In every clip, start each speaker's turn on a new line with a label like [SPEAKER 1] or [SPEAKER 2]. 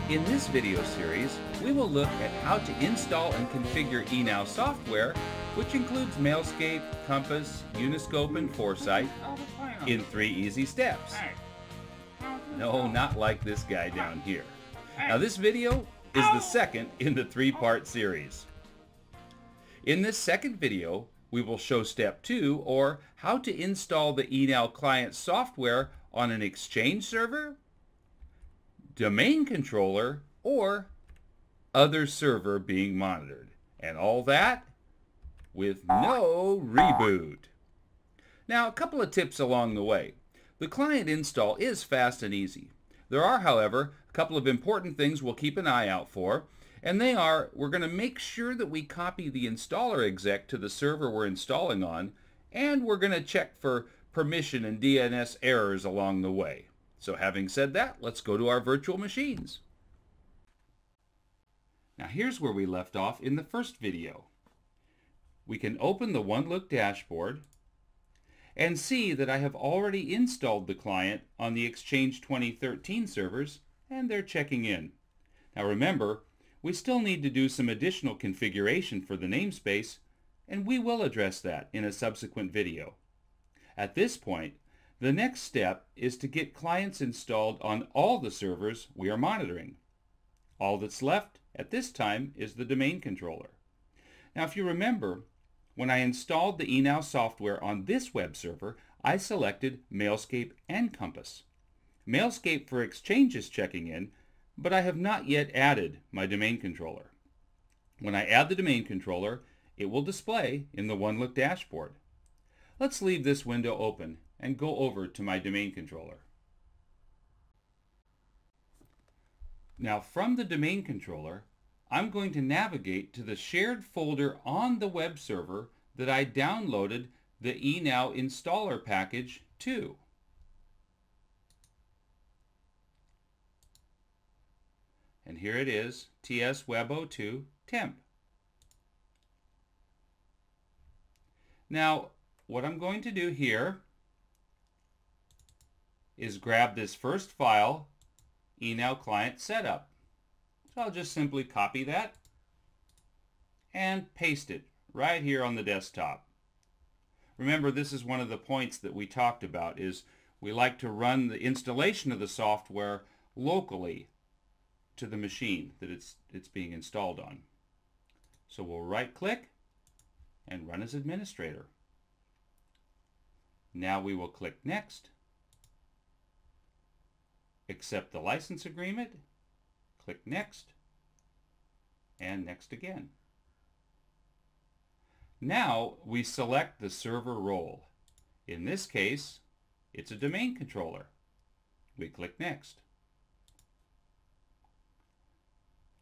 [SPEAKER 1] In this video series, we will look at how to install and configure ENow software, which includes Mailscape, Compass, Uniscope, and Foresite, in 3 easy steps. No, not like this guy down here. Now this video is the second in the 3-part series. In this second video, we will show step 2, or how to install the ENow client software on an Exchange server, domain controller, or other server being monitored. And all that with no reboot. Now, a couple of tips along the way. The client install is fast and easy. There are, however, a couple of important things we'll keep an eye out for, and they are, we're going to make sure that we copy the installer exec to the server we're installing on, and we're going to check for permission and DNS errors along the way. So having said that, let's go to our virtual machines. Now here's where we left off in the first video. We can open the OneLook Dashboard and see that I have already installed the client on the Exchange 2013 servers, and they're checking in. Now remember, we still need to do some additional configuration for the namespace, and we will address that in a subsequent video. At this point, the next step is to get clients installed on all the servers we are monitoring. All that's left at this time is the domain controller. Now if you remember, when I installed the ENow software on this web server, I selected Mailscape and Compass. Mailscape for Exchange is checking in, but I have not yet added my domain controller. When I add the domain controller, it will display in the OneLook Dashboard. Let's leave this window open and go over to my domain controller. Now from the domain controller, I'm going to navigate to the shared folder on the web server that I downloaded the ENow installer package to. And here it is, tsweb02 temp. Now what I'm going to do here is grab this first file, ENow client setup. So I'll just simply copy that and paste it right here on the desktop. Remember, this is one of the points that we talked about, is we like to run the installation of the software locally to the machine that it's being installed on. So we'll right click and run as administrator. Now we will click next, accept the license agreement, click next, and next again. Now we select the server role. In this case, it's a domain controller. We click next.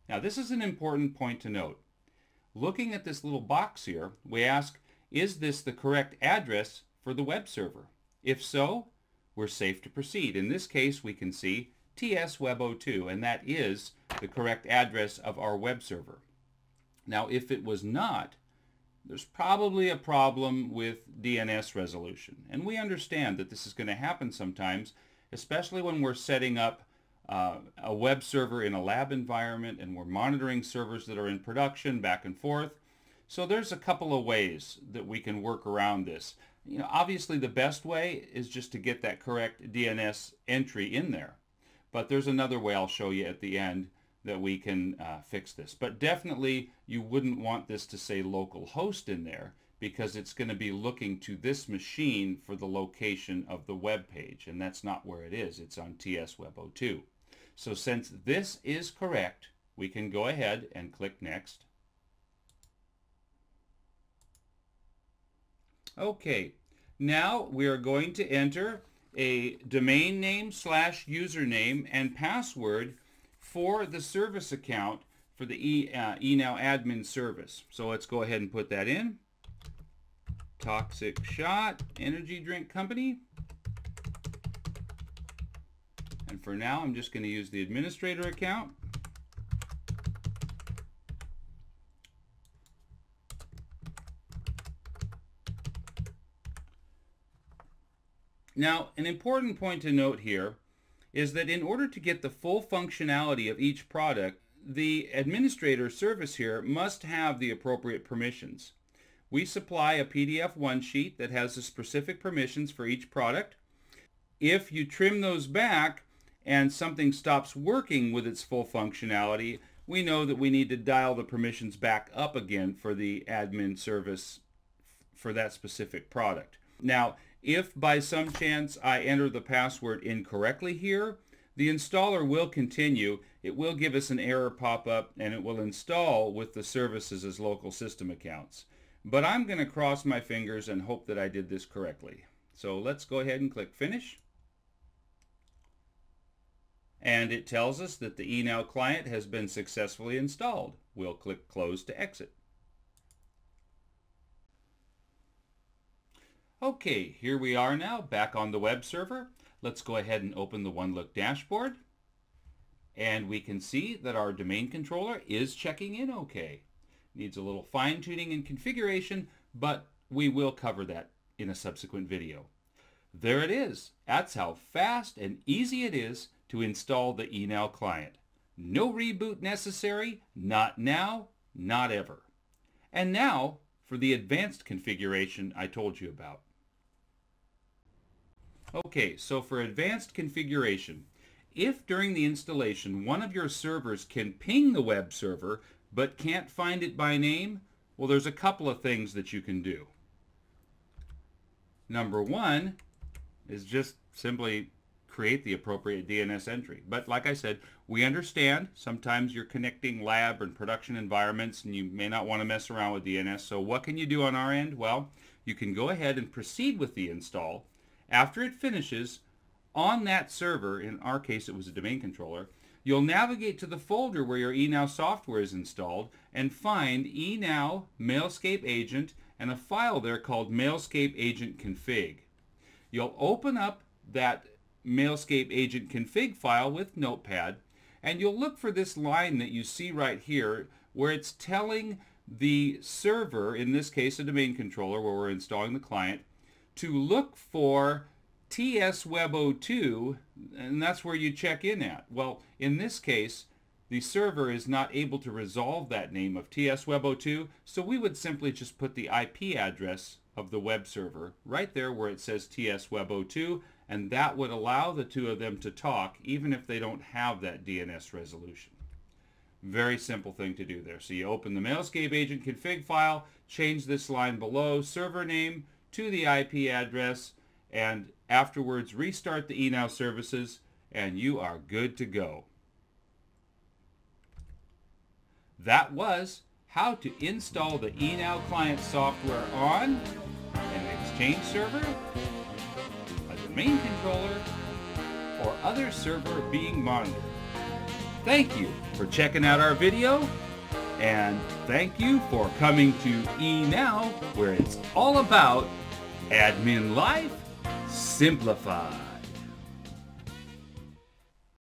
[SPEAKER 1] Now this is an important point to note. Looking at this little box here, we ask, is this the correct address for the web server? If so, we're safe to proceed. In this case, we can see tsweb02, and that is the correct address of our web server. Now if it was not, there's probably a problem with DNS resolution, and we understand that this is going to happen sometimes, especially when we're setting up a web server in a lab environment and we're monitoring servers that are in production back and forth. So there's a couple of ways that we can work around this. Obviously the best way is just to get that correct DNS entry in there. But there's another way I'll show you at the end that we can fix this. But definitely you wouldn't want this to say localhost in there, because it's going to be looking to this machine for the location of the web page, and that's not where it is. It's on tsweb02. So since this is correct, we can go ahead and click next. Okay, now we are going to enter a domain name / username and password for the service account for the ENow admin service. So let's go ahead and put that in. Toxic Shot Energy Drink Company. And for now, I'm just going to use the administrator account. Now, an important point to note here is that in order to get the full functionality of each product, the administrator service here must have the appropriate permissions. We supply a PDF one sheet that has the specific permissions for each product. If you trim those back and something stops working with its full functionality, we know that we need to dial the permissions back up again for the admin service for that specific product. Now, if by some chance I enter the password incorrectly here, the installer will continue. It will give us an error pop-up and it will install with the services as local system accounts. But I'm going to cross my fingers and hope that I did this correctly. So let's go ahead and click Finish. And it tells us that the ENow client has been successfully installed. We'll click Close to exit. Okay, here we are now back on the web server. Let's go ahead and open the OneLook Dashboard. And we can see that our domain controller is checking in okay. Needs a little fine-tuning and configuration, but we will cover that in a subsequent video. There it is. That's how fast and easy it is to install the ENow client. No reboot necessary, not now, not ever. And now for the advanced configuration I told you about. Okay, so for advanced configuration, if during the installation one of your servers can ping the web server but can't find it by name, well, there's a couple of things that you can do. Number one is just simply create the appropriate DNS entry. But like I said, we understand sometimes you're connecting lab and production environments and you may not want to mess around with DNS. So what can you do on our end? Well, you can go ahead and proceed with the install. After it finishes, on that server, in our case it was a domain controller, you'll navigate to the folder where your ENow software is installed and find ENow Mailscape agent and a file there called Mailscape agent config. You'll open up that Mailscape agent config file with Notepad and you'll look for this line that you see right here where it's telling the server, in this case a domain controller where we're installing the client, to look for TSWeb02, and that's where you check in at. Well, in this case, the server is not able to resolve that name of TSWeb02, so we would simply just put the IP address of the web server right there where it says TSWeb02, and that would allow the two of them to talk even if they don't have that DNS resolution. Very simple thing to do there. So you open the Mailscape agent config file, change this line below, server name to the IP address, and afterwards restart the ENow services and you are good to go. That was how to install the ENow client software on an Exchange server, a domain controller, or other server being monitored. Thank you for checking out our video, and thank you for coming to ENow, where it's all about admin life simplified.